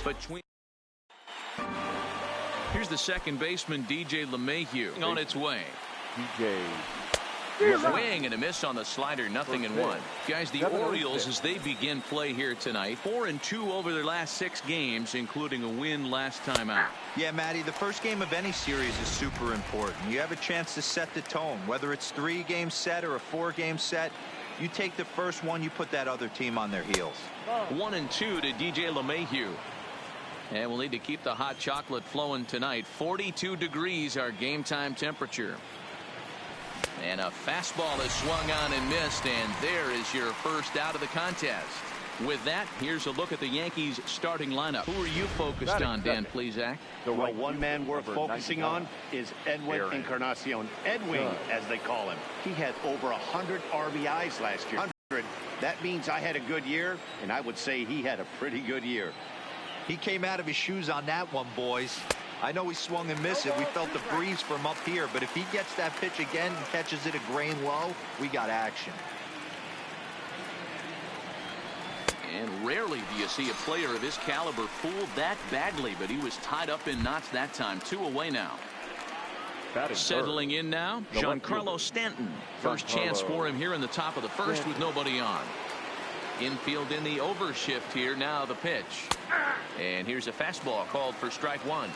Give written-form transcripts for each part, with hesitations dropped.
between. Here's the second baseman, DJ LeMahieu, on its way. DJ. Swing and a miss on the slider, 0-1. Guys, the Orioles, as they begin play here tonight, 4-2 over their last 6 games, including a win last time out. Yeah, Matty, the first game of any series is super important. You have a chance to set the tone, whether it's 3-game set or a 4-game set. You take the first one, you put that other team on their heels. 1-2 to DJ LeMahieu. And we'll need to keep the hot chocolate flowing tonight. 42 degrees our game time temperature. And a fastball is swung on and missed, and there is your first out of the contest. With that, here's a look at the Yankees starting lineup. Who are you focused on, Dan Plesac? Well, one man worth focusing on is Edwin Encarnacion. Edwin, as they call him. He had over 100 RBIs last year. 100. That means I had a good year, and I would say he had a pretty good year. He came out of his shoes on that one, boys. I know he swung and missed it. We felt the breeze from up here, but if he gets that pitch again and catches it a grain low, we got action. And rarely do you see a player of his caliber fooled that badly, but he was tied up in knots that time. 2 away now. Settling in now, Giancarlo Stanton. First chance for him here in the top of the first with nobody on. Infield in the overshift here. Now the pitch. And here's a fastball called for strike 1.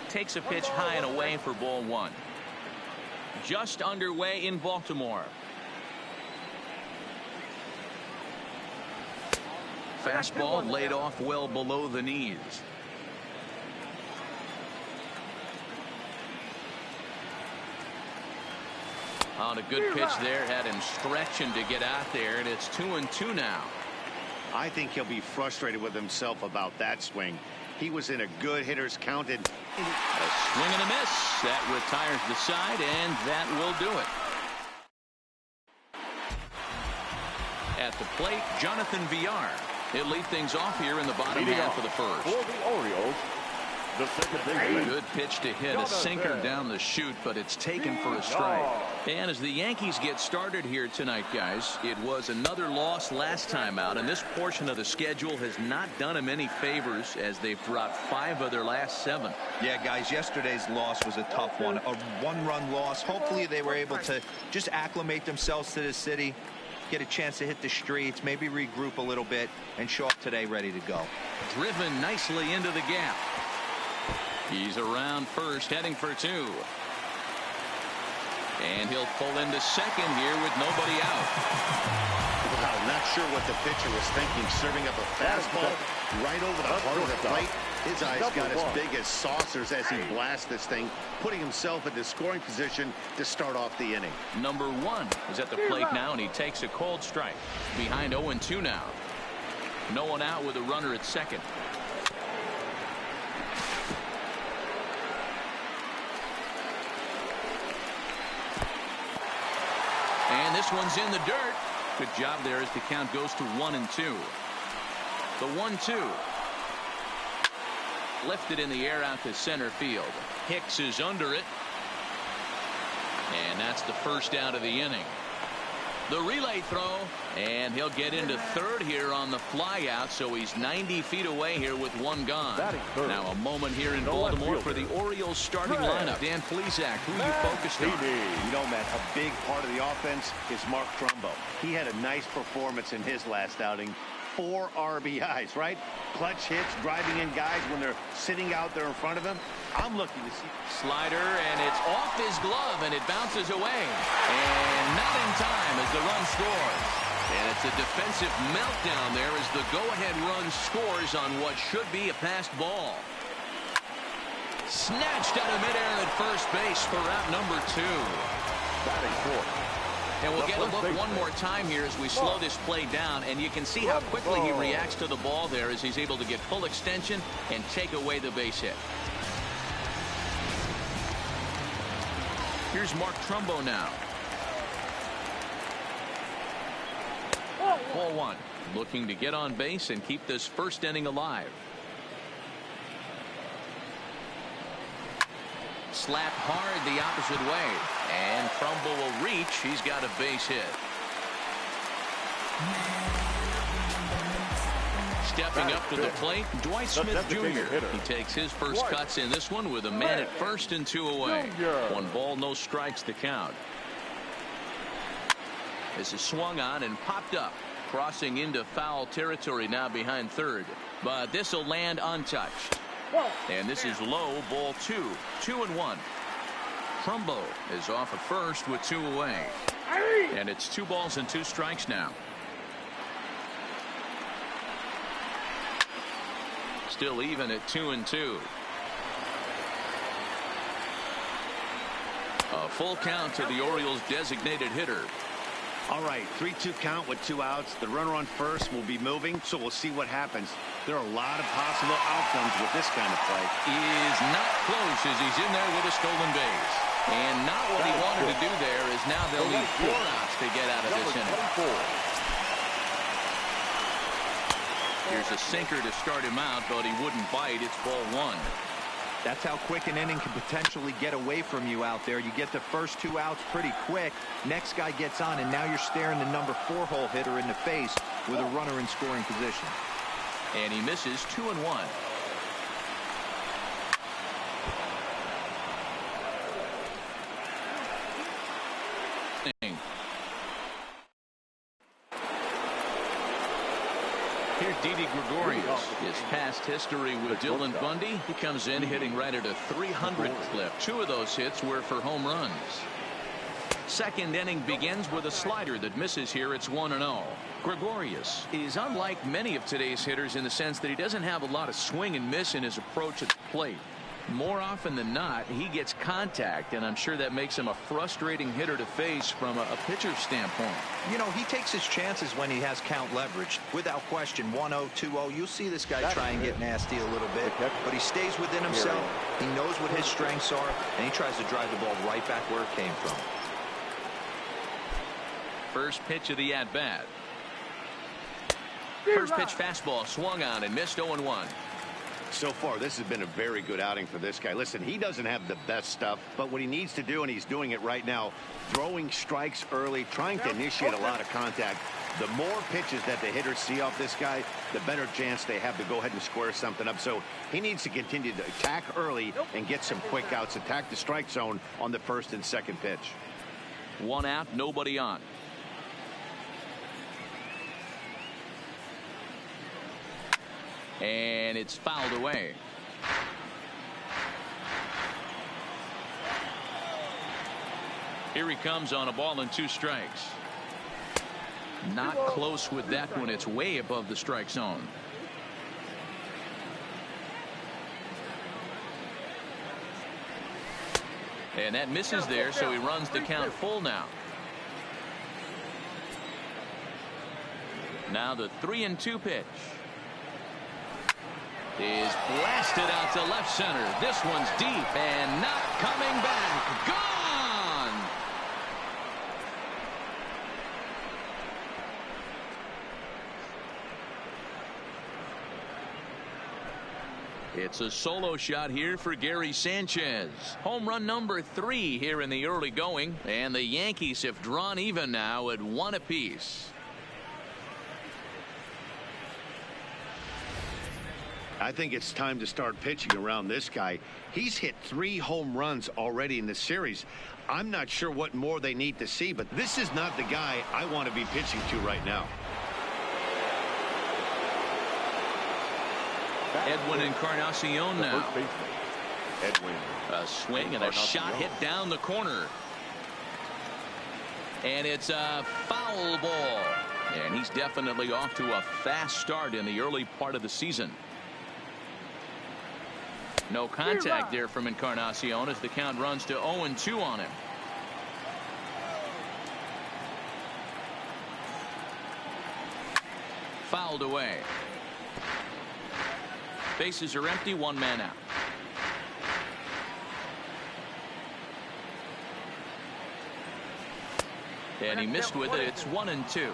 Takes a pitch high and away for ball 1. Just underway in Baltimore. Fastball laid off well below the knees. On a good pitch there, had him stretching to get out there, and it's 2-2 now. I think he'll be frustrated with himself about that swing. He was in a good hitter's count. And a swing and a miss. That retires the side, and that will do it. At the plate, Jonathan Villar. He'll lead things off here in the bottom half of the first. For the Orioles, the second baseman. Good pitch to hit, a sinker down the chute, but it's taken for a strike. And as the Yankees get started here tonight, guys, it was another loss last time out, and this portion of the schedule has not done them any favors as they've dropped 5 of their last 7. Yeah, guys, yesterday's loss was a tough one. A 1-run loss. Hopefully they were able to just acclimate themselves to the city, get a chance to hit the streets, maybe regroup a little bit, and show up today ready to go. Driven nicely into the gap. He's around first, heading for 2. And he'll pull into second here with nobody out. Wow, not sure what the pitcher was thinking, serving up a fastball right over the heart of the plate. His eyes got as big as saucers as he blasts this thing, putting himself into scoring position to start off the inning. Number 1 is at the plate now, and he takes a cold strike. Behind 0-2 now. No one out with a runner at second. And this one's in the dirt. Good job there as the count goes to 1-2. The 1-2. Lifted in the air out to center field. Hicks is under it. And that's the first out of the inning. The relay throw, and he'll get into third here on the fly out, so he's 90 feet away here with 1 gone. Now a moment here in Baltimore for the Orioles starting lineup. Dan Plesac, who are you focused on? You know, Matt, a big part of the offense is Mark Trumbo. He had a nice performance in his last outing. 4 RBIs, right? Clutch hits, driving in guys when they're sitting out there in front of him. I'm looking to see. Slider, and it's off his glove, and it bounces away. And not in time as the run scores. And it's a defensive meltdown there as the go-ahead run scores on what should be a passed ball. Snatched out of midair at first base for out number 2. Batting 4. And we'll get a look one more time here as we slow this play down, and you can see how quickly he reacts to the ball there as he's able to get full extension and take away the base hit. Here's Mark Trumbo now. Ball 1, looking to get on base and keep this first inning alive. Slapped hard the opposite way. And Trumbull will reach. He's got a base hit. Stepping up to the plate, Dwight Smith Jr. He takes his first cuts in this one with a man at first and 2 away. 1 ball, no strikes to count. This is swung on and popped up. Crossing into foul territory now behind third. But this will land untouched. And this is low, ball 2. 2-1. Trumbo is off at first with 2 away. And it's 2 balls and 2 strikes now. Still even at 2-2. A full count to the Orioles' designated hitter. All right, 3-2 count with 2 outs. The runner on first will be moving, so we'll see what happens. There are a lot of possible outcomes with this kind of play. He is not close as he's in there with a stolen base. And not what he wanted to do there, is now they'll need 4 outs to get out of this inning. Here's a sinker to start him out, but he wouldn't bite. It's ball 1. That's how quick an inning can potentially get away from you out there. You get the first 2 outs pretty quick. Next guy gets on, and now you're staring the number 4 hole hitter in the face with a runner in scoring position. And he misses 2-1. Here's Didi Gregorius. His past history with Dylan Bundy. He comes in hitting right at a 300 clip. 2 of those hits were for home runs. Second inning begins with a slider that misses here. It's 1-0. Gregorius is unlike many of today's hitters in the sense that he doesn't have a lot of swing and miss in his approach at the plate. More often than not, he gets contact, and I'm sure that makes him a frustrating hitter to face from a pitcher's standpoint. You know, he takes his chances when he has count leverage. Without question, 1-0, 2-0. You'll see this guy try and get nasty a little bit, but he stays within himself. He knows what his strengths are, and he tries to drive the ball right back where it came from. First pitch of the at-bat. First pitch fastball swung on and missed. 0-1. So far, this has been a very good outing for this guy. Listen, he doesn't have the best stuff, but what he needs to do, and he's doing it right now, throwing strikes early, trying to initiate a lot of contact. The more pitches that the hitters see off this guy, the better chance they have to go ahead and square something up. So he needs to continue to attack early and get some quick outs, attack the strike zone on the first and second pitch. 1 out, nobody on. And it's fouled away. Here he comes on a ball and 2 strikes. Not close with that one. It's way above the strike zone. And that misses there, so he runs the count full now. Now the 3-2 pitch is blasted out to left center. This one's deep and not coming back. Gone! It's a solo shot here for Gary Sanchez. Home run number 3 here in the early going, and the Yankees have drawn even now at 1 apiece. I think it's time to start pitching around this guy. He's hit 3 home runs already in the series. I'm not sure what more they need to see, but this is not the guy I want to be pitching to right now. Edwin Encarnacion now. Edwin. A swing and a shot hit down the corner. And it's a foul ball. And he's definitely off to a fast start in the early part of the season. No contact there from Encarnacion as the count runs to 0-2 on him. Fouled away. Bases are empty, 1 man out. And he missed with it. It's 1-2.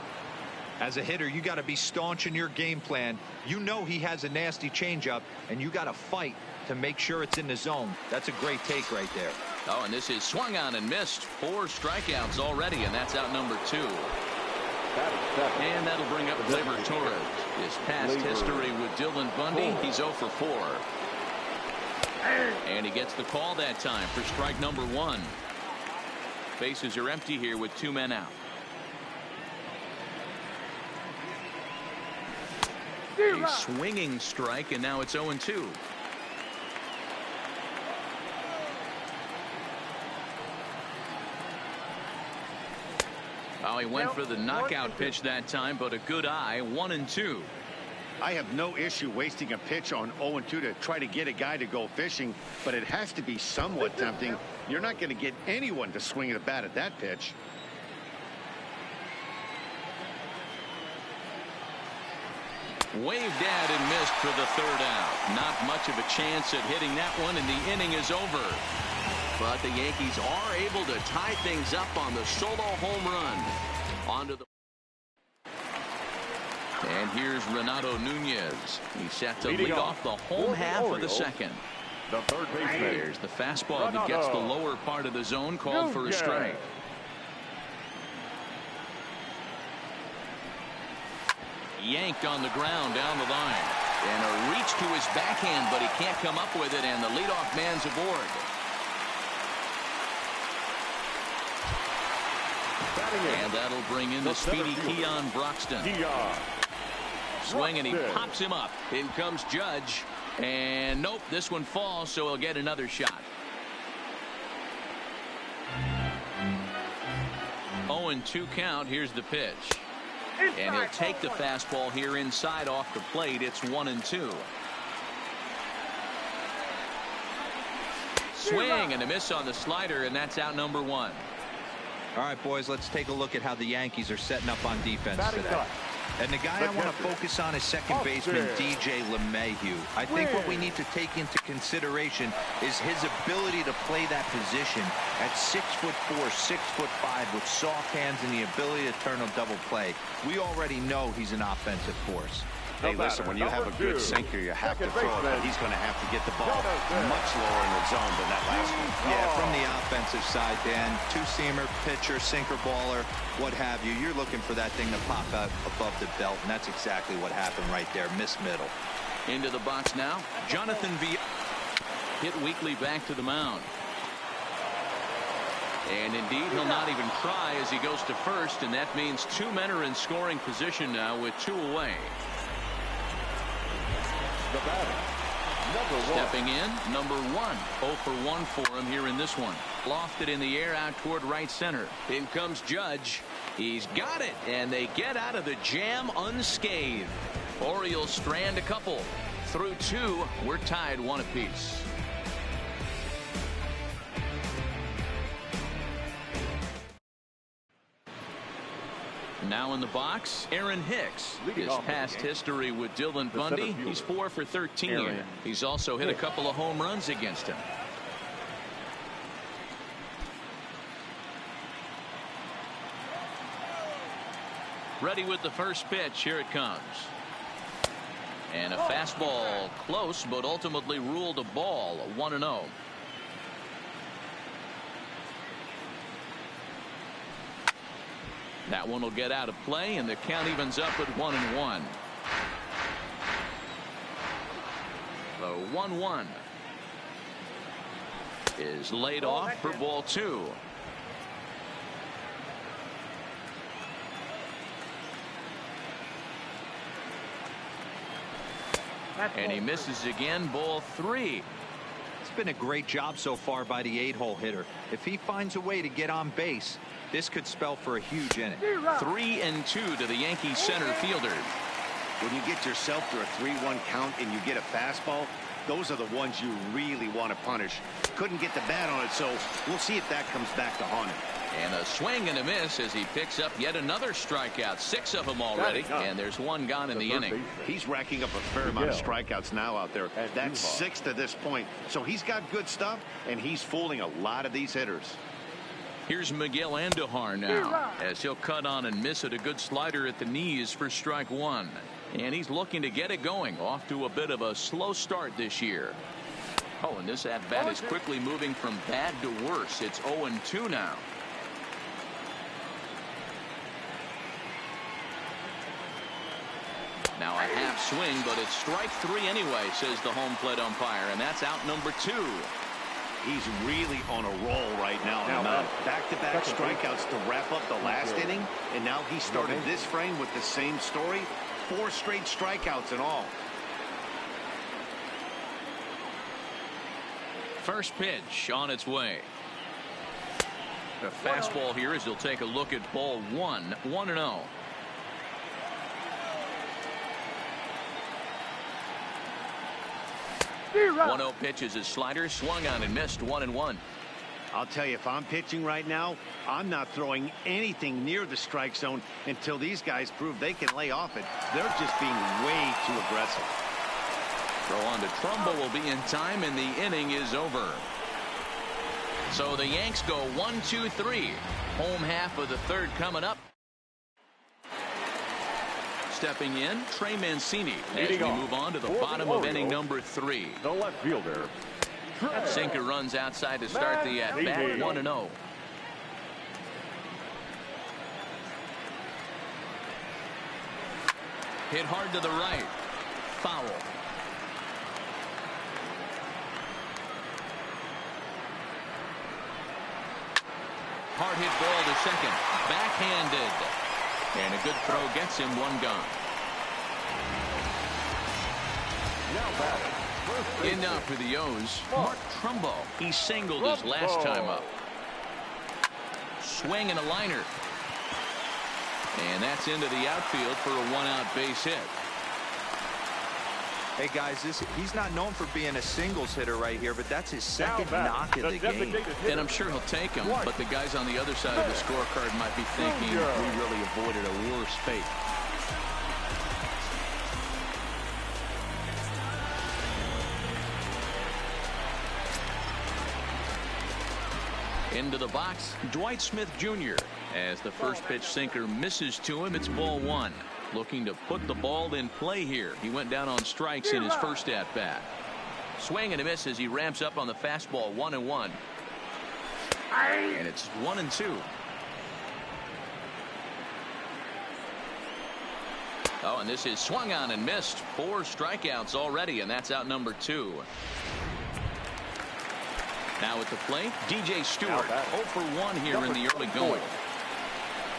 As a hitter, you got to be staunch in your game plan. You know he has a nasty changeup, and you got to fight to make sure it's in the zone. That's a great take right there. Oh, and this is swung on and missed. 4 strikeouts already, and that's out number 2. And that'll bring up Gleyber Torres. His past history with Dylan Bundy, he's 0 for 4. And he gets the call that time for strike number 1. Bases are empty here with 2 men out. A swinging strike, and now it's 0-2. Oh, he went for the knockout pitch that time, but a good eye. 1-2. I have no issue wasting a pitch on 0-2 to try to get a guy to go fishing, but it has to be somewhat tempting. You're not going to get anyone to swing at a bat at that pitch. Waved at and missed for the 3rd out. Not much of a chance at hitting that one, and the inning is over. But the Yankees are able to tie things up on the solo home run. Onto the. And here's Renato Nunez. He's set to lead off the home half of the 2nd. The third baseman. There's the fastball that gets the lower part of the zone, called for a strike. Yanked on the ground down the line. And a reach to his backhand, but he can't come up with it, and the leadoff man's aboard. And that'll bring in the speedy Keon Broxton. Swing, and he pops him up. In comes Judge. And nope, this one falls, so he'll get another shot. 0-2 count. Here's the pitch. And he'll take the fastball here inside off the plate. It's 1-2. Swing and a miss on the slider, and that's out number 1. All right, boys, let's take a look at how the Yankees are setting up on defense today. And the guy I want to focus on is second baseman DJ LeMahieu. I think what we need to take into consideration is his ability to play that position at 6'4", 6'5", with soft hands and the ability to turn a double play. We already know he's an offensive force. Hey, listen, when you have a good sinker, you have to throw it, but he's going to have to get the ball much lower in the zone than that last one. Yeah, from the offensive side, Dan, two-seamer, pitcher, sinker baller, what have you. You're looking for that thing to pop out above the belt, and that's exactly what happened right there. Miss middle. Into the box now. Jonathan V. hit weakly back to the mound. And indeed, he'll not even try as he goes to first, and that means 2 men are in scoring position now with 2 away. The batter, number 1. Stepping in, number 1. 0 for 1 for him here in this one. Lofted in the air out toward right center. In comes Judge. He's got it, and they get out of the jam unscathed. Orioles strand a couple. Through 2, we're tied 1 apiece. Now in the box, Aaron Hicks. His past history with Dylan Bundy, he's 4 for 13. He's also hit a couple of home runs against him. Ready with the first pitch. Here it comes. And a fastball close, but ultimately ruled a ball. 1-0. That one will get out of play, and the count evens up at 1-1. The 1-1 is laid off for ball 2. And he misses again, ball 3. It's been a great job so far by the 8-hole hitter. If he finds a way to get on base, this could spell for a huge inning. 3-2 to the Yankees center fielder. When you get yourself to a 3-1 count and you get a fastball, those are the ones you really want to punish. Couldn't get the bat on it, so we'll see if that comes back to haunt him. And a swing and a miss as he picks up yet another strikeout. 6 of them already, and there's 1 gone in the inning. He's racking up a fair amount of strikeouts now out there. That's 6 to this point. So he's got good stuff, and he's fooling a lot of these hitters. Here's Miguel Andujar now, as he'll cut on and miss at a good slider at the knees for strike 1. And he's looking to get it going, off to a bit of a slow start this year. Oh, and this at-bat is quickly moving from bad to worse. It's 0-2 now. Now a half swing, but it's strike 3 anyway, says the home plate umpire, and that's out number 2. He's really on a roll right now. Back-to-back strikeouts to wrap up the last inning, and now he started this frame with the same story. 4 straight strikeouts in all. First pitch on its way. The fastball here as he'll take a look at ball 1, 1-0. 1-0 pitch is his slider, swung on and missed, 1-1. I'll tell you, if I'm pitching right now, I'm not throwing anything near the strike zone until these guys prove they can lay off it. They're just being way too aggressive. Throw on to Trumbo will be in time, and the inning is over. So the Yanks go 1-2-3. Home half of the third coming up. Stepping in, Trey Mancini as we move on to the bottom of inning number 3. The left fielder. Sinker runs outside to start the at-bat, 1-0. Hit hard to the right. Foul. Hard hit ball to second. Backhanded. And a good throw gets him 1 gone. In now for the O's, Mark Trumbo. He singled his last time up. Swing and a liner. And that's into the outfield for a 1-out base hit. Hey guys, he's not known for being a singles hitter right here, but that's his second knock of the game. And I'm sure he'll take him, but the guys on the other side of the scorecard might be thinking we really avoided a worse fate. Into the box, Dwight Smith Jr. As the first pitch sinker misses to him, it's ball 1. Looking to put the ball in play here. He went down on strikes in his first at-bat. Swing and a miss as he ramps up on the fastball, 1-1. And it's 1-2. Oh, and this is swung on and missed. 4 strikeouts already, and that's out number 2. Now at the plate, DJ Stewart, 0 for 1 here in the early going.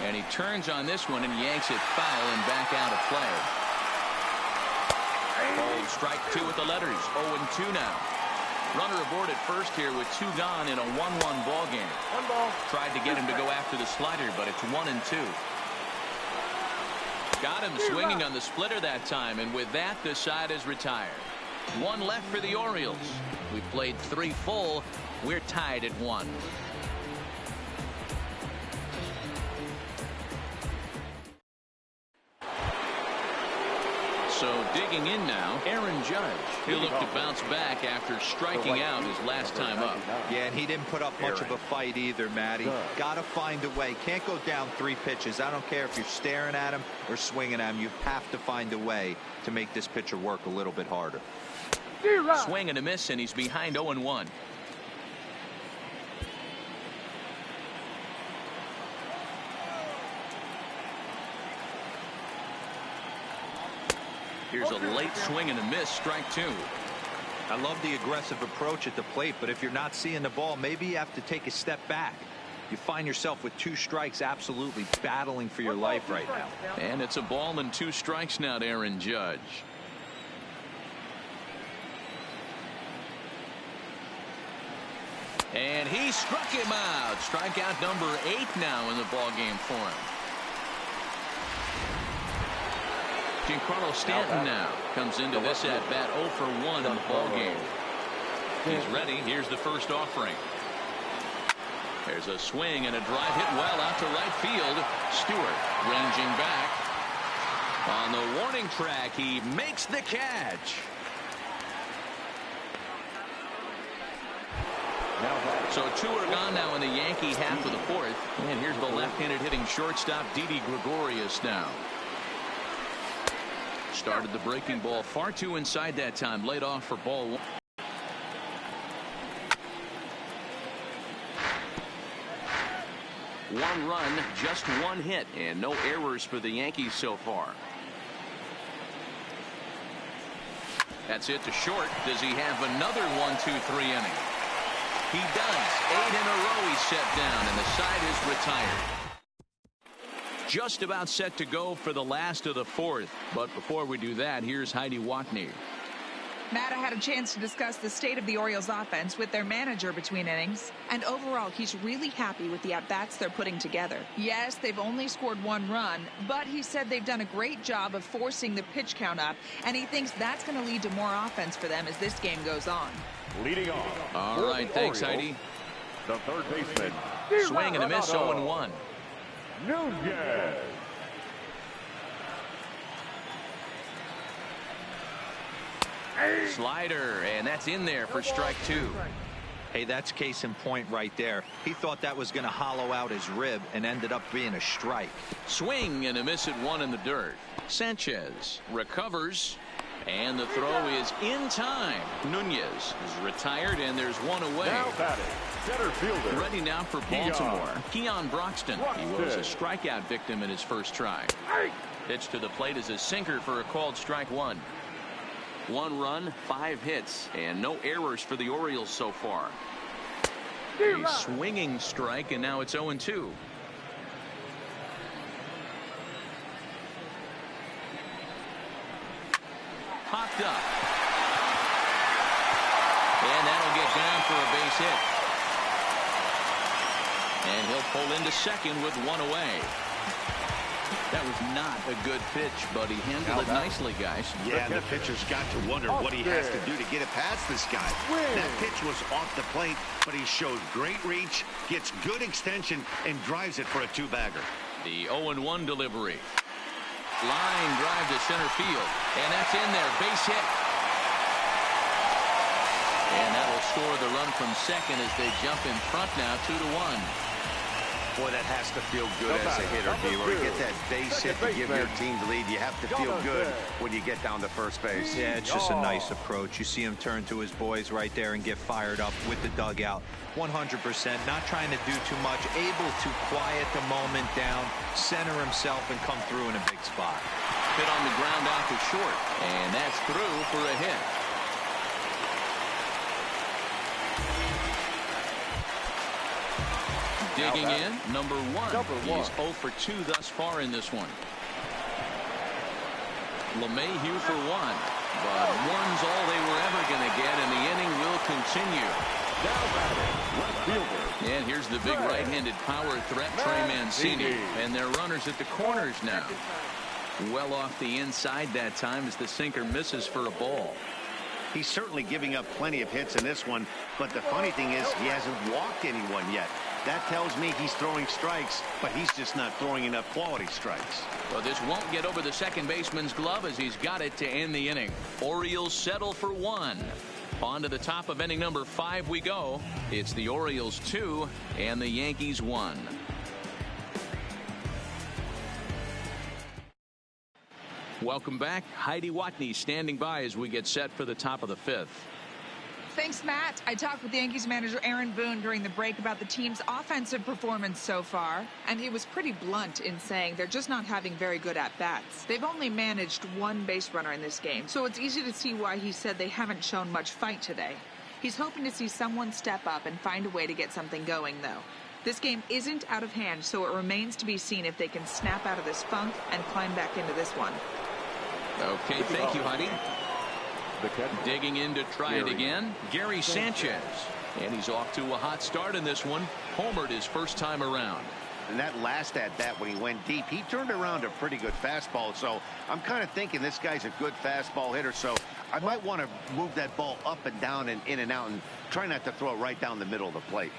And he turns on this one and yanks it foul and back out of play. Bold strike 2 with the letters. 0-2 now. Runner aboard at first here with 2 gone in a 1-1 ball game. Tried to get him to go after the slider, but it's 1-2. Got him swinging on the splitter that time, and with that, the side is retired. 1 left for the Orioles. We played 3 full. We're tied at 1. So digging in now, Aaron Judge. He'll look to bounce back after striking out his last time up. Yeah, and he didn't put up much of a fight either, Matty. Got to find a way. Can't go down 3 pitches. I don't care if you're staring at him or swinging at him. You have to find a way to make this pitcher work a little bit harder. Swing and a miss, and he's behind 0-1. Here's a late swing and a miss, strike 2. I love the aggressive approach at the plate, but if you're not seeing the ball, maybe you have to take a step back. You find yourself with 2 strikes, absolutely battling for your life right now. And it's a ball and 2 strikes now to Aaron Judge. And he struck him out. Strikeout number 8 now in the ball game for him. Giancarlo Stanton now comes into this at bat 0 for 1 in the ball game. He's ready. Here's the first offering. There's a swing and a drive hit well out to right field. Stewart ranging back. On the warning track, he makes the catch. So 2 are gone now in the Yankee half of the 4th. And here's the left-handed hitting shortstop Didi Gregorius now. Started the breaking ball far too inside that time. Laid off for ball 1. 1 run, just 1 hit, and no errors for the Yankees so far. That's it to short. Does he have another 1-2-3 inning? He does. 8 in a row he's set down, and the side is retired. Just about set to go for the last of the 4th. But before we do that, here's Heidi Watney. Matt had a chance to discuss the state of the Orioles offense with their manager between innings. And overall, he's really happy with the at-bats they're putting together. Yes, they've only scored 1 run, but he said they've done a great job of forcing the pitch count up, and he thinks that's going to lead to more offense for them as this game goes on. Leading off. All right, thanks, Heidi. The third baseman. Swing and a miss, 0-1. Nunez. Slider, and that's in there for strike 2. Hey, that's case in point right there. He thought that was going to hollow out his rib and ended up being a strike. Swing and a miss at 1 in the dirt. Sanchez recovers, and the throw is in time. Nunez is retired, and there's 1 away. Now batting, center fielder. Ready now for Baltimore. Keon Broxton. He was a strikeout victim in his first try. Pitch to the plate is a sinker for a called strike 1. 1 run, 5 hits, and no errors for the Orioles so far. A swinging strike, and now it's 0-2. Popped up. And that'll get down for a base hit. And he'll pull into second with 1 away. That was not a good pitch, but he handled it nicely, guys. Yeah, and the pitcher's got to wonder what he has to do to get it past this guy. That pitch was off the plate, but he showed great reach, gets good extension, and drives it for a 2-bagger. The 0-1 delivery. Line drive to center field, and that's in there. Base hit. And that will score the run from second as they jump in front now, 2-1. Boy, that has to feel good as a hitter, D-Roy. To get that base hit to give your team the lead, you have to feel good when you get down to first base. Yeah, it's just a nice approach. You see him turn to his boys right there and get fired up with the dugout. 100%, not trying to do too much, able to quiet the moment down, center himself, and come through in a big spot. Hit on the ground out to short, and that's through for a hit. Digging in, number 1. He's 0 for 2 thus far in this one. LeMahieu for 1. But 1's all they were ever going to get, and the inning will continue. And here's the big right-handed power threat, Trey Mancini. And they're runners at the corners now. Well off the inside that time as the sinker misses for a ball. He's certainly giving up plenty of hits in this one, but the funny thing is he hasn't walked anyone yet. That tells me he's throwing strikes, but he's just not throwing enough quality strikes. Well, this won't get over the second baseman's glove as he's got it to end the inning. Orioles settle for 1. On to the top of inning number 5 we go. It's the Orioles 2 and the Yankees 1. Welcome back. Heidi Watney standing by as we get set for the top of the 5th. Thanks, Matt. I talked with Yankees manager Aaron Boone during the break about the team's offensive performance so far, and he was pretty blunt in saying they're just not having very good at-bats. They've only managed 1 base runner in this game, so it's easy to see why he said they haven't shown much fight today. He's hoping to see someone step up and find a way to get something going, though. This game isn't out of hand, so it remains to be seen if they can snap out of this funk and climb back into this one. Okay, thank you, Heidi. Digging in to try it again, Gary Sanchez. And he's off to a hot start in this one. Homered his first time around. And that last at-bat when he went deep, he turned around a pretty good fastball. So I'm kind of thinking this guy's a good fastball hitter. So I might want to move that ball up and down and in and out and try not to throw it right down the middle of the plate.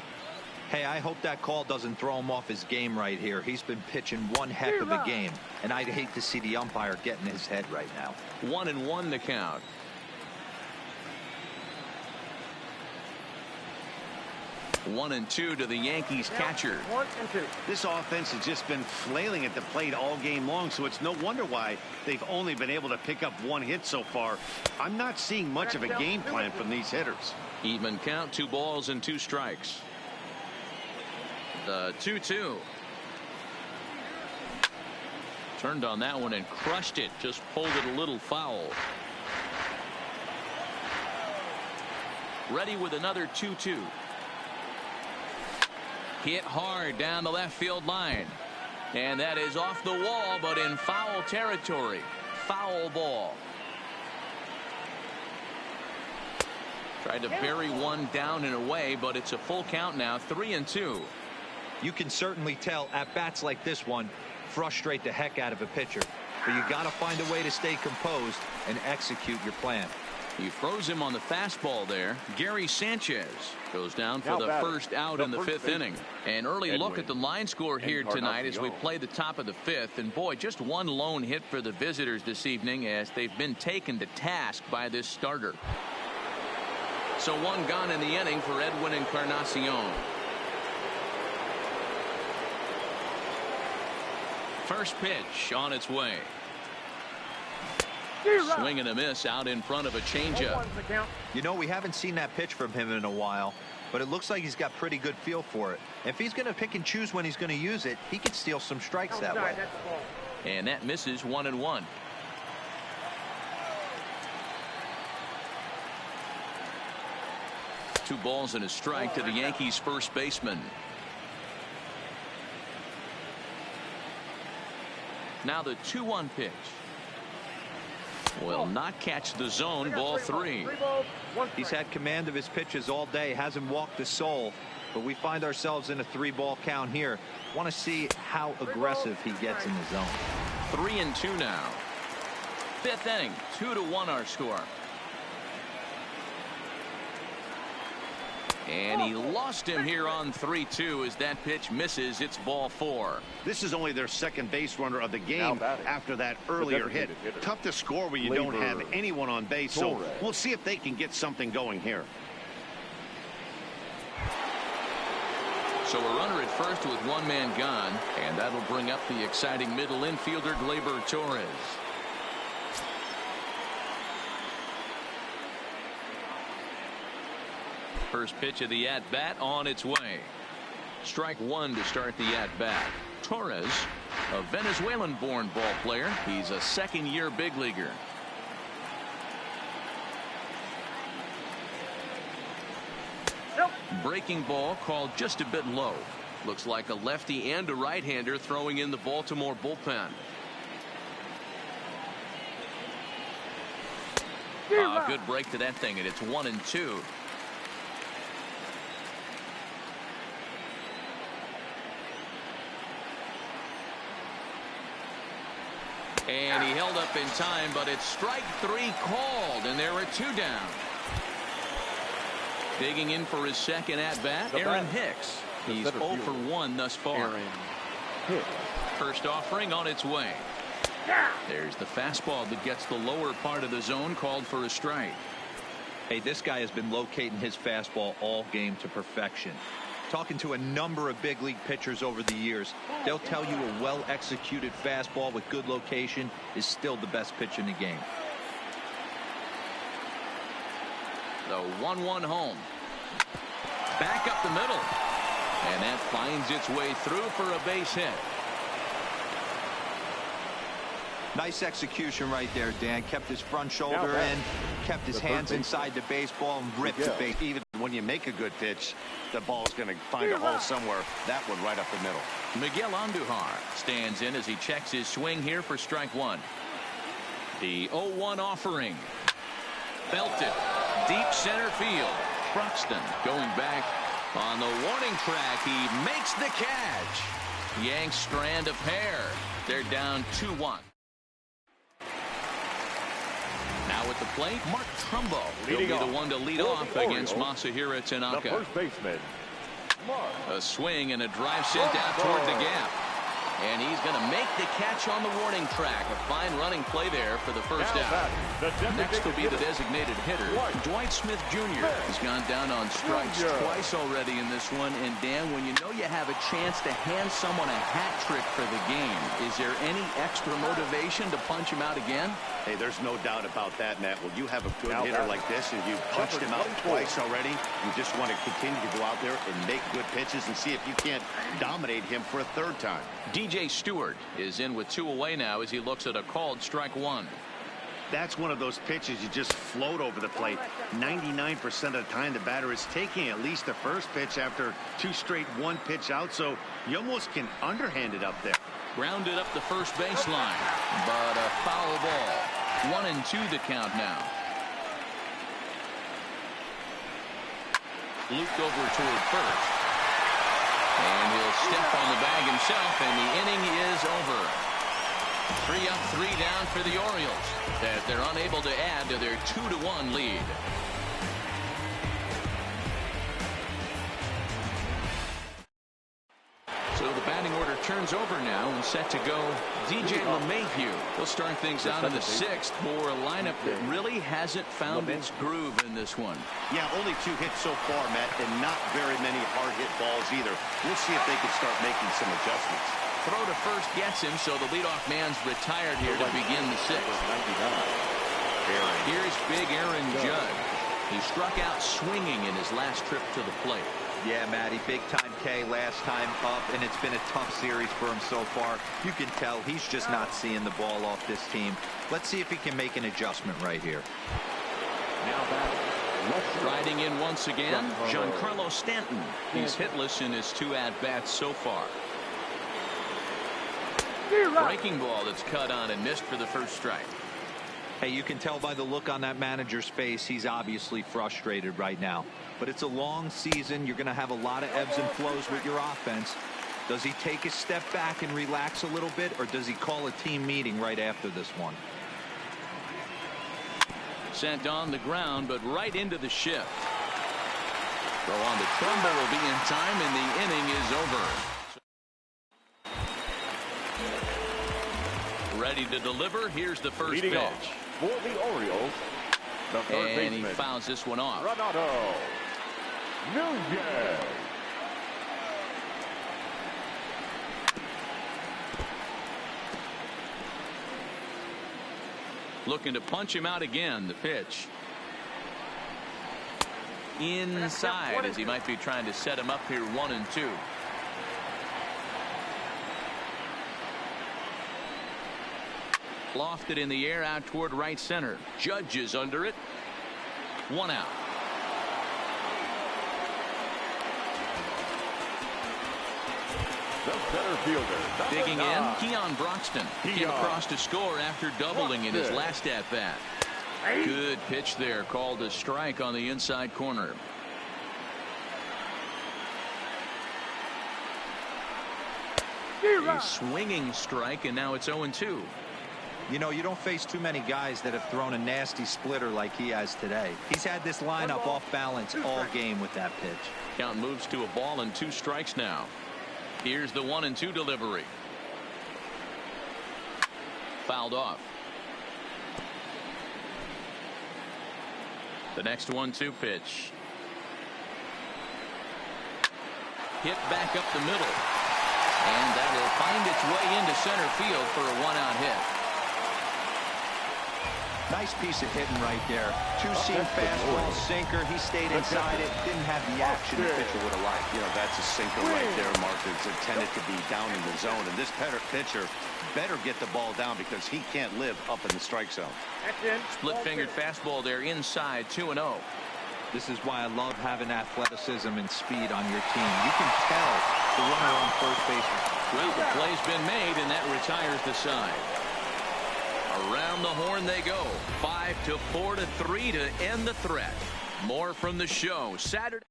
Hey, I hope that call doesn't throw him off his game right here. He's been pitching one heck of a game, and I'd hate to see the umpire get in his head right now. 1-1 the count. One and two to the Yankees catcher. 1 and 2. This offense has just been flailing at the plate all game long, so it's no wonder why they've only been able to pick up 1 hit so far. I'm not seeing much of a game plan from these hitters. Even count, 2 balls and 2 strikes. The 2-2. Turned on that one and crushed it. Just pulled it a little foul. Ready with another 2-2. Hit hard down the left field line. And that is off the wall, but in foul territory. Foul ball. Tried to bury one down and away, but it's a full count now, 3-2. You can certainly tell at bats like this one frustrate the heck out of a pitcher. But you got to find a way to stay composed and execute your plan. He froze him on the fastball there. Gary Sanchez goes down for the first out in the fifth inning. An early look at the line score here tonight as we play the top of the fifth. And boy, just one lone hit for the visitors this evening as they've been taken to task by this starter. So one gone in the inning for Edwin Encarnacion. First pitch on its way. Swing and a miss out in front of a changeup. You know, we haven't seen that pitch from him in a while, but it looks like he's got pretty good feel for it. If he's going to pick and choose when he's going to use it, he could steal some strikes that way. And that misses 1-1. Two balls and a strike to the Yankees first baseman. Now the 2-1 pitch. Will not catch the zone. Ball 3. He's had command of his pitches all day. Hasn't walked a soul. But we find ourselves in a 3-ball count here. Want to see how aggressive he gets in the zone. 3-2 now. Fifth inning. 2-1 our score. And he lost him here on 3-2 as that pitch misses. It's ball 4. This is only their second base runner of the game after that earlier hit. Tough to score when you don't have anyone on base, so we'll see if they can get something going here. So a runner at first with one man gone, and that'll bring up the exciting middle infielder Gleyber Torres. First pitch of the at-bat on its way. Strike one to start the at-bat. Torres, a Venezuelan-born ball player. He's a second-year big leaguer. Breaking ball called just a bit low. Looks like a lefty and a right-hander throwing in the Baltimore bullpen. Good break to that thing, and it's 1-2. And he held up in time, but it's strike 3 called, and there are 2 down. Digging in for his second at-bat, Aaron Hicks. He's 0 for 1 thus far. First offering on its way. There's the fastball that gets the lower part of the zone, called for a strike. Hey, this guy has been locating his fastball all game to perfection. Talking to a number of big league pitchers over the years, they'll tell you a well-executed fastball with good location is still the best pitch in the game. The 1-1 home. Back up the middle. And that finds its way through for a base hit. Nice execution right there, Dan. Kept his front shoulder in, kept his hands inside the baseball, and ripped the base. Even when you make a good pitch, the ball's going to find a hole somewhere. That one right up the middle. Miguel Andujar stands in as he checks his swing here for strike 1. The 0-1 offering. Belted. Deep center field. Truxton going back on the warning track. He makes the catch. Yanks strand a pair. They're down 2-1. Now at the plate, Mark Trumbo. He'll be the one to lead off against Masahiro Tanaka. The first baseman, A swing and a drive sent out toward the gap. And he's going to make the catch on the warning track. A fine running play there for the first out. Next will be the designated hitter, Dwight Smith Jr. He's gone down on strikes twice already in this one. And Dan, when you know you have a chance to hand someone a hat trick for the game, is there any extra motivation to punch him out again? Hey, there's no doubt about that, Matt. When you have a good hitter like this and you've punched him out twice already, you just want to continue to go out there and make good pitches and see if you can't dominate him for a third time. T.J. Stewart is in with 2 away now as he looks at a called strike 1. That's one of those pitches you just float over the plate. 99% of the time the batter is taking at least the first pitch after 2 straight 1-pitch out, so you almost can underhand it up there. Grounded up the first baseline, but a foul ball. 1-2 the count now. Luke over toward first. And he'll step on the bag himself, and the inning is over. 3 up, 3 down for the Orioles, that they're unable to add to their 2-1 lead. So the batting order turns over now and set to go DJ LeMahieu. He'll start things out in the 6th for a lineup that really hasn't found its groove in this one. Yeah, only 2 hits so far, Matt, and not very many hard hit balls either. We'll see if they can start making some adjustments. Throw to first gets him, so the leadoff man's retired here to begin the 6th. Here's big Aaron Judge. He struck out swinging in his last trip to the plate. Yeah, Matty, big-time K last time up, and it's been a tough series for him so far. You can tell he's just not seeing the ball off this team. Let's see if he can make an adjustment right here. Now back. Striding in once again, Giancarlo Stanton. He's hitless in his 2 at-bats so far. Breaking ball that's cut on and missed for the first strike. Hey, you can tell by the look on that manager's face, he's obviously frustrated right now. But it's a long season. You're going to have a lot of ebbs and flows with your offense. Does he take a step back and relax a little bit, or does he call a team meeting right after this one? Sent on the ground, but right into the shift. Throw on the Trumbo will be in time, and the inning is over. Ready to deliver. Here's the first pitch. For the Orioles, the third and baseman, he fouls this one off. Nunez. Looking to punch him out again. The pitch. Inside, as he might be trying to set him up here 1-2. Lofted in the air out toward right center. Judge is under it. 1 out. The center fielder. Digging in, Keon Broxton came across to score after doubling in his last at-bat. Good pitch there, called a strike on the inside corner. A swinging strike, and now it's 0-2. You know, you don't face too many guys that have thrown a nasty splitter like he has today. He's had this lineup off balance all game with that pitch. Count moves to a ball and 2 strikes now. Here's the 1-2 delivery. Fouled off. The next 1-2 pitch. Hit back up the middle. And that'll find its way into center field for a 1-out hit. Nice piece of hitting right there. 2-seam fastball, sinker. He stayed inside it. Didn't have the action the pitcher would have liked. You know, that's a sinker right there, Mark. It's intended to be down in the zone. And this pitcher better get the ball down because he can't live up in the strike zone. Split-fingered fastball there inside, 2-0. This is why I love having athleticism and speed on your team. You can tell the runner on first base. Well, the play's been made, and that retires the side. Around the horn they go. 5-4 to 3 to end the threat. More from the show Saturday.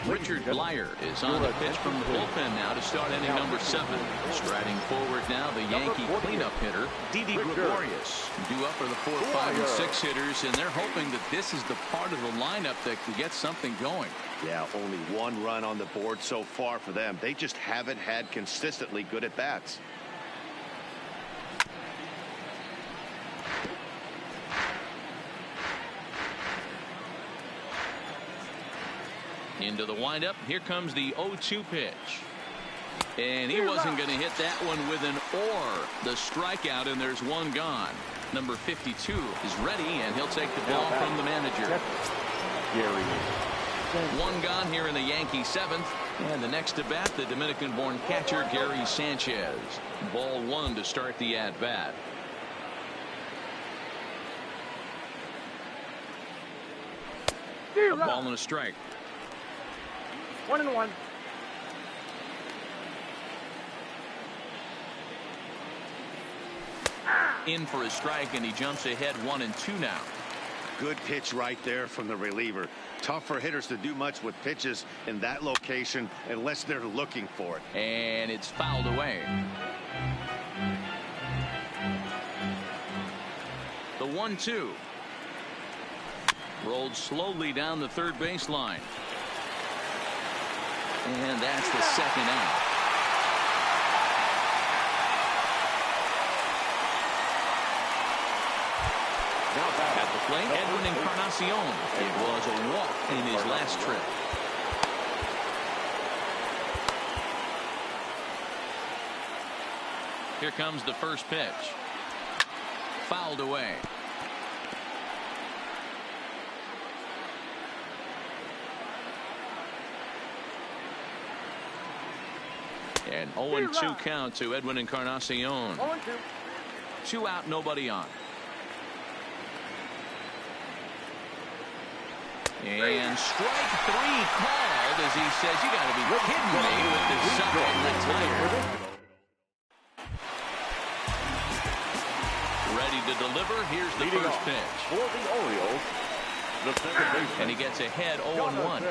Richard Blyer is on the pitch from the bullpen now to start inning number 7. Striding forward now, the Yankee cleanup hitter, Didi Gregorius. Due up are the 4, 5, and 6 hitters, and they're hoping that this is the part of the lineup that can get something going. Yeah, only 1 run on the board so far for them. They just haven't had consistently good at bats. Into the windup. Here comes the 0-2 pitch. And he wasn't going to hit that one with an or. The strikeout, and there's 1 gone. Number 52 is ready, and he'll take the ball from the manager. 1 gone here in the Yankee 7th. And the next to bat, the Dominican-born catcher, Gary Sanchez. Ball one to start the at-bat. A ball and a strike. 1-1. In for a strike, and he jumps ahead 1-2 now. Good pitch right there from the reliever. Tough for hitters to do much with pitches in that location unless they're looking for it. And it's fouled away. The 1-2. Rolled slowly down the third baseline. And that's the second out. At the plate, Edwin Encarnacion. It was a walk in his last trip. Here comes the first pitch. Fouled away. An 0-2 count to Edwin Encarnacion. 0-2. 2 out, nobody on. And strike 3 called as he says, you got to be kidding me with this side retired. Ready to deliver. Here's the first pitch. For the Orioles, the second baseman. And he gets ahead 0-1.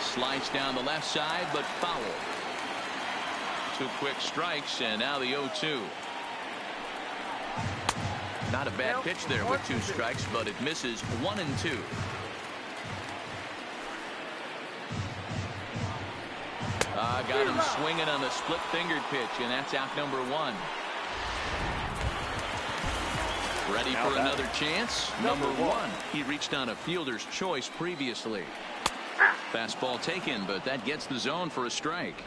Slides down the left side, but foul. 2 quick strikes, and now the 0-2. Not a bad pitch there with 2 strikes, but it misses 1-2. Got him swinging on the split-fingered pitch, and that's out number 1. Ready for another chance? Number 1. He reached on a fielder's choice previously. Fastball taken, but that gets the zone for a strike.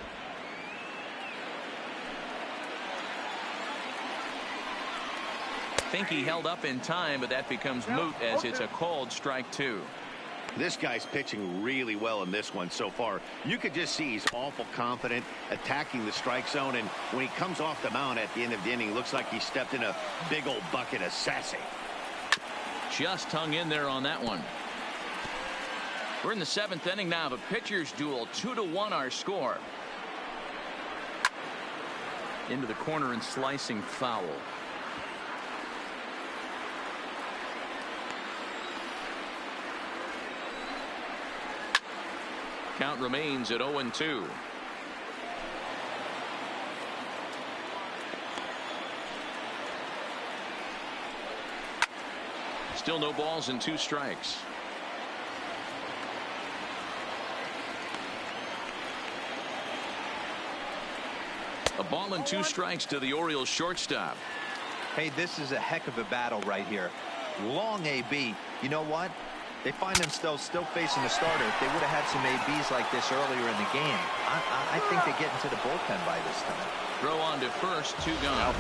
Think he held up in time, but that becomes moot as it's a called strike 2. This guy's pitching really well in this one so far. You could just see he's awful confident attacking the strike zone, and when he comes off the mound at the end of the inning, looks like he stepped in a big old bucket of sassy. Just hung in there on that one. We're in the 7th inning now of a pitcher's duel. 2-1 our score. Into the corner and slicing foul. Count remains at 0-2. Still no balls and 2 strikes. A ball and 2 strikes to the Orioles shortstop. Hey, this is a heck of a battle right here. Long AB. You know what? They find themselves still facing the starter. If they would have had some ABs like this earlier in the game, I think they get into the bullpen by this time. Throw on to first, 2 gone.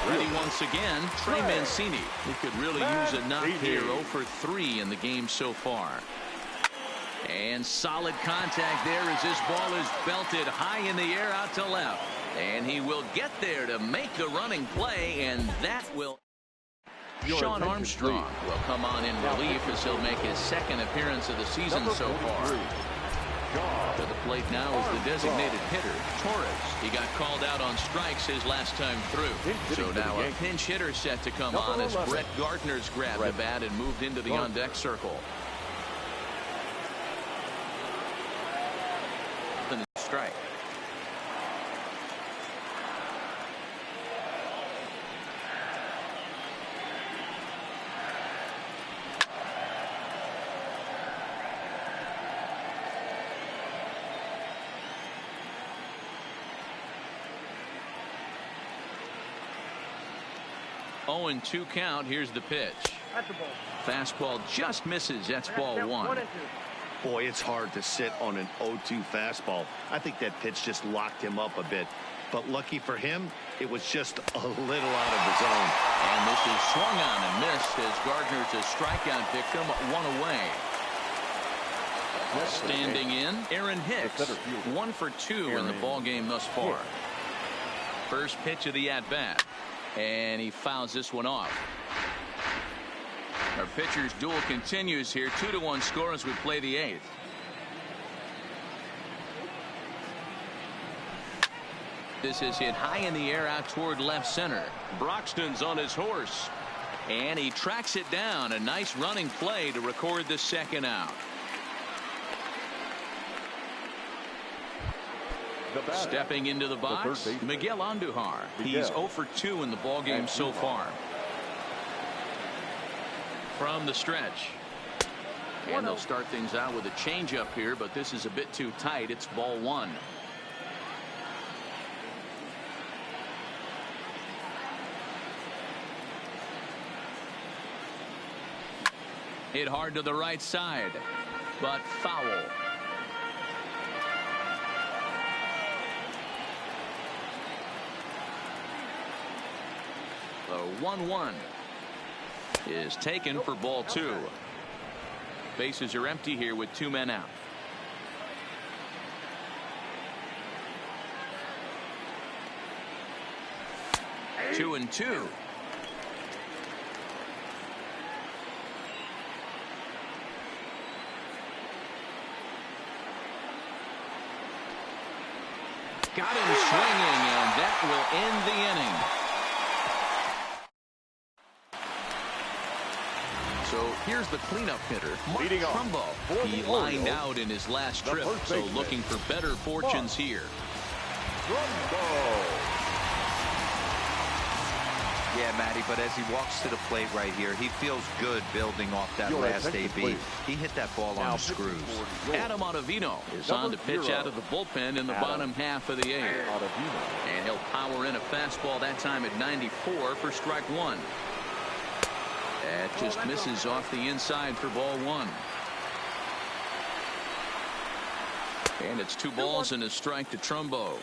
Ready once again, Trey Mancini. He could really use a knock here. 0 for 3 in the game so far. And solid contact there as this ball is belted high in the air out to left. And he will get there to make the running play, and that will... Sean Armstrong will come on in relief as he'll make his 2nd appearance of the season so far. To the plate now is the designated hitter, Torres. He got called out on strikes his last time through. So now a pinch hitter set to come on as Brett Gardner's grabbed the bat and moved into the on-deck circle. Strike. Oh, and 2 count. Here's the pitch. That's the ball. Fastball just misses. That's ball 1. Boy, it's hard to sit on an 0-2 fastball. I think that pitch just locked him up a bit. but lucky for him, it was just a little out of the zone. And this is swung on and missed as Gardner's a strikeout victim, one away. Standing in, Aaron Hicks, 1 for 2 in the ball game thus far. First pitch of the at-bat, and he fouls this one off. Our pitcher's duel continues here. 2-1 score as we play the 8th. This is hit high in the air out toward left center. Broxton's on his horse, and he tracks it down. A nice running play to record the second out. Stepping into the box, Miguel Andujar. He's 0 for 2 in the ballgame so far. From the stretch. And they'll start things out with a changeup here, but this is a bit too tight. It's ball 1. Hit hard to the right side, but foul. The 1-1 is taken for ball 2. Bases are empty here with 2 men out. 2-2. Got him swinging, and that will end the inning. So here's the cleanup hitter, Mark Trumbo. He lined out in his last trip, so looking for better fortunes here. Yeah, Matty, but as he walks to the plate right here, he feels good building off that last AB. He hit that ball on the screws. Adam Ottavino is on to pitch out of the bullpen in the bottom half of the 8th. And he'll power in a fastball that time at 94 for strike 1. That just misses off the inside for ball 1. And it's 2 balls and a strike to Trumbo.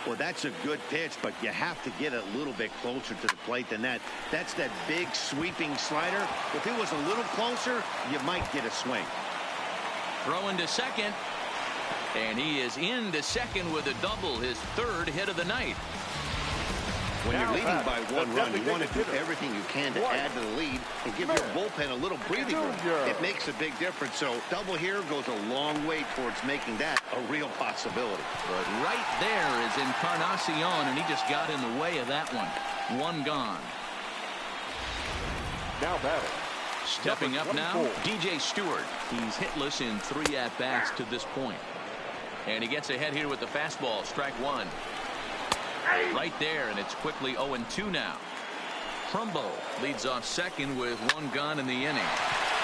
Well, that's a good pitch, but you have to get a little bit closer to the plate than that. That's that big sweeping slider. If it was a little closer, you might get a swing. Throwing to second, and he is into second with a double, his 3rd hit of the night. When you're leading by 1 run, you want to do everything you can to add to the lead and give your bullpen a little breathing room. It makes a big difference. So double here goes a long way towards making that a real possibility. But right there is Encarnacion, and he just got in the way of that one. 1 gone. Now batting. Stepping up now, DJ Stewart. He's hitless in 3 at-bats to this point. And he gets ahead here with the fastball, strike 1. Right there, and it's quickly 0-2 now. Trumbo leads off second with 1 gone in the inning.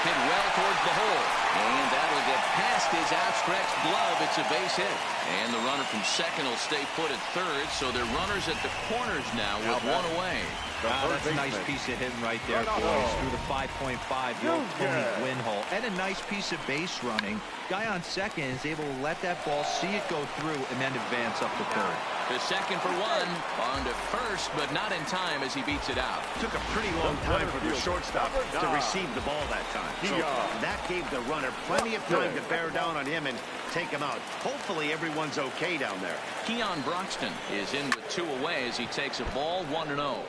Hit well towards the hole, and that'll get past his outstretched glove. It's a base hit, and the runner from second will stay put at 3rd, so they're runners at the corners now with 1 away. That's a nice piece of hitting right there, boys. Through the 5.5, the old Tony Gwynn hole. And a nice piece of base running. Guy on second is able to let that ball, see it go through, and then advance up to 3rd. To second for 1, on to first, but not in time as he beats it out. Took a pretty long time for the shortstop to receive the ball that time. So that gave the runner plenty of time to bear down on him and take him out. Hopefully everyone's okay down there. Keon Broxton is in with 2 away as he takes a ball 1-0.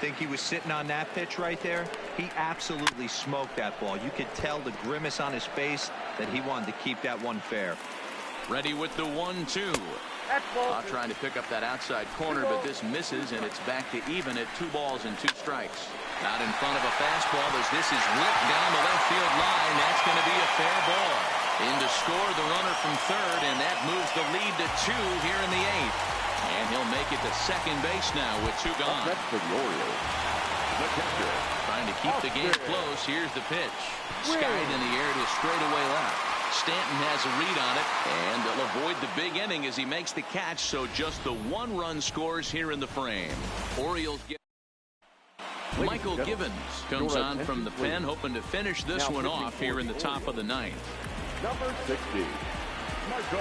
Think he was sitting on that pitch right there? He absolutely smoked that ball. You could tell the grimace on his face that he wanted to keep that one fair. Ready with the 1-2. Trying to pick up that outside corner, but this misses, and it's back to even at 2 balls and 2 strikes. Out in front of a fastball as this is whipped down the left field line. That's going to be a fair ball. In to score the runner from 3rd, and that moves the lead to 2 here in the 8th. And he'll make it to second base now with 2 gone. That's for the Orioles. The catcher. Trying to keep the game close. Here's the pitch. Skied in the air to straightaway left. Stanton has a read on it, and they'll avoid the big inning as he makes the catch, so just the 1-run scores here in the frame. Orioles get... Michael Givens comes on from the pen, hoping to finish this one off here in the top of the 9th. Number 60, Michael.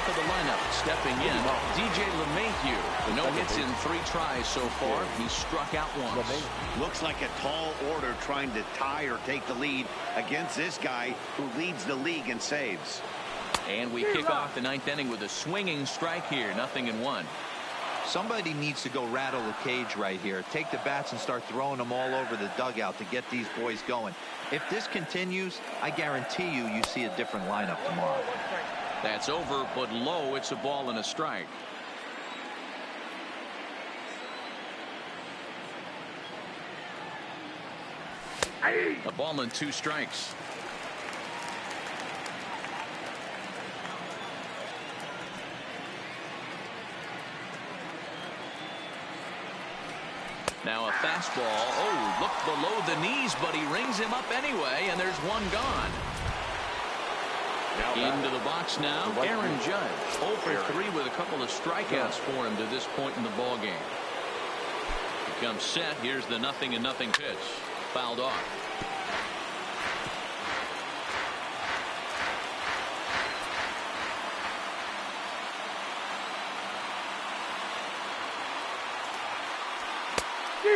top of the lineup. Stepping in, DJ LeMahieu. The no hits in 3 tries so far. He struck out once. Looks like a tall order trying to tie or take the lead against this guy who leads the league in saves. And we kick off the 9th inning with a swinging strike here. 0-1. Somebody needs to go rattle the cage right here. Take the bats and start throwing them all over the dugout to get these boys going. If this continues, I guarantee you see a different lineup tomorrow. That's over, but low. It's a ball and a strike. A ball and 2 strikes. Now a fastball. Oh, look below the knees, but he rings him up anyway, and there's one gone. Into the box now, Aaron Judge. 0 for 3 with a couple of strikeouts for him to this point in the ball game. He comes set. Here's the 0-0 pitch. Fouled off.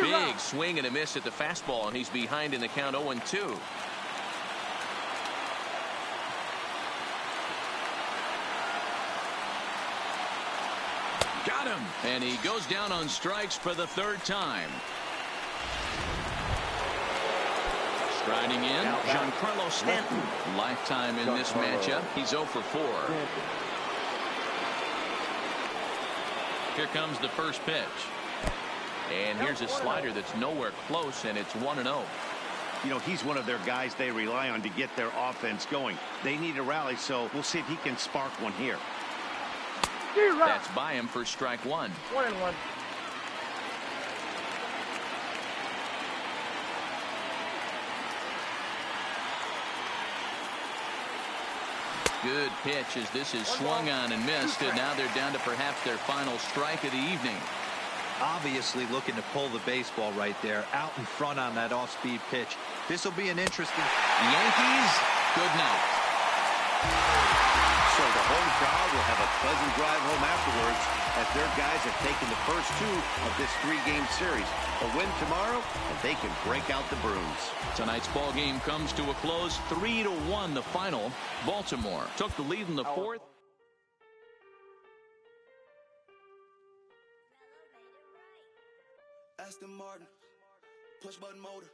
Big swing and a miss at the fastball, and he's behind in the count 0-2. Got him. And he goes down on strikes for the 3rd time. Striding in, Giancarlo Stanton. Lifetime in this matchup. He's 0 for 4. Here comes the first pitch. And here's a slider that's nowhere close, and it's 1-0. You know, he's one of their guys they rely on to get their offense going. They need a rally, so we'll see if he can spark one here. That's by him for strike 1. 1-1. Good pitch as this is swung on and missed, and now they're down to perhaps their final strike of the evening. Obviously looking to pull the baseball right there, out in front on that off-speed pitch. This will be an interesting. Yankees, good night. So the home crowd will have a pleasant drive home afterwards as their guys have taken the first 2 of this 3-game series. A win tomorrow, and they can break out the brooms. Tonight's ball game comes to a close. 3-1 the final. Baltimore took the lead in the 4th. Aston Martin, push button motor.